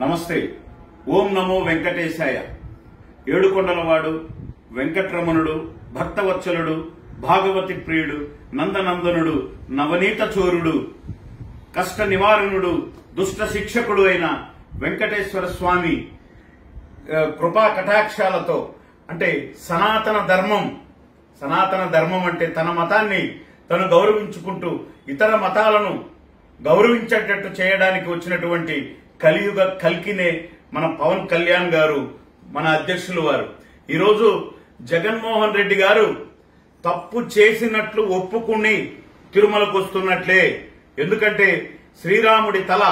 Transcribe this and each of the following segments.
నమస్తే. ఓం నమో వెంకటేశాయ. ఏడుకొండలవాడు, వెంకటరమణుడు, భక్తవత్సలుడు, భాగవతి ప్రియుడు, నందనందనుడు, నవనీత చోరుడు, కష్ట నివారణుడు, దుష్ట శిక్షకుడు అయిన వెంకటేశ్వర స్వామి కృపా కటాక్షాలతో అంటే సనాతన ధర్మం అంటే తన మతాన్ని తను గౌరవించుకుంటూ ఇతర మతాలను గౌరవించేటట్టు చేయడానికి వచ్చినటువంటి కలియుగ కల్కినే మన పవన్ కళ్యాణ్ గారు, మన అధ్యక్షులు వారు. ఈరోజు జగన్మోహన్ రెడ్డి గారు తప్పు చేసినట్లు ఒప్పుకుని తిరుమలకు వస్తున్నట్లే. ఎందుకంటే శ్రీరాముడి తల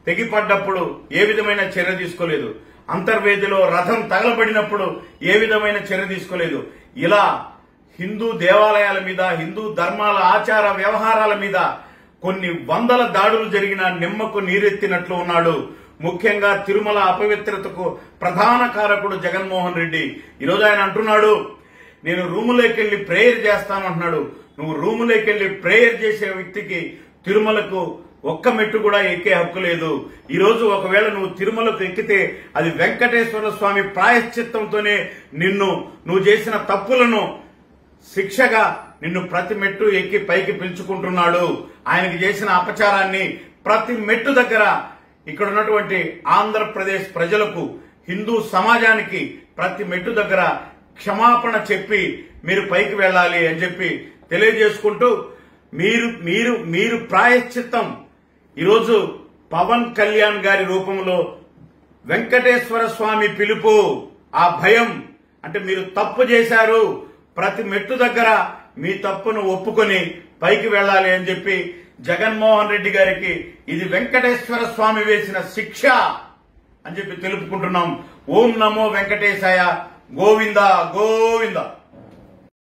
తెగిపడ్డప్పుడు ఏ విధమైన చర్య తీసుకోలేదు, అంతర్వేదిలో రథం తగలబడినప్పుడు ఏ విధమైన చర్య తీసుకోలేదు. ఇలా హిందూ దేవాలయాల మీద, హిందూ ధర్మాల ఆచార వ్యవహారాల మీద కొన్ని వందల దాడులు జరిగిన నిమ్మకు నీరెత్తినట్లు ఉన్నాడు. ముఖ్యంగా తిరుమల అపవిత్రతకు ప్రధాన కారకుడు జగన్మోహన్ రెడ్డి. ఈరోజు ఆయన అంటున్నాడు, నేను రూములోకెళ్లి ప్రేయర్ చేస్తాను అంటున్నాడు. నువ్వు రూములోకెళ్లి ప్రేయర్ చేసే వ్యక్తికి తిరుమలకు ఒక్క మెట్టు కూడా ఎక్కే హక్కు లేదు. ఈరోజు ఒకవేళ నువ్వు తిరుమలకు ఎక్కితే అది వెంకటేశ్వర స్వామి ప్రాయశ్చిత్తంతోనే నువ్వు చేసిన తప్పులను శిక్షగా నిన్ను ప్రతి మెట్టు ఎక్కి పైకి పిలుచుకుంటున్నాడు. ఆయనకి చేసిన అపచారాన్ని ప్రతి మెట్టు దగ్గర ఇక్కడ ఉన్నటువంటి ఆంధ్రప్రదేశ్ ప్రజలకు, హిందూ సమాజానికి ప్రతి మెట్టు దగ్గర క్షమాపణ చెప్పి మీరు పైకి వెళ్ళాలి అని చెప్పి తెలియజేసుకుంటూ మీరు ప్రాయశ్చిత్తం ఈరోజు పవన్ కళ్యాణ్ గారి రూపంలో వెంకటేశ్వర స్వామి పిలుపు, ఆ భయం అంటే మీరు తప్పు చేశారు, ప్రతి మెట్టు దగ్గర మీ తప్పును ఒప్పుకొని పైకి వెళ్ళాలి అని చెప్పి జగన్మోహన్ రెడ్డి గారికి ఇది వెంకటేశ్వర స్వామి వేసిన శిక్ష అని చెప్పి తెలుపుకుంటున్నాం. ఓం నమో వెంకటేశాయ. గోవింద గోవింద.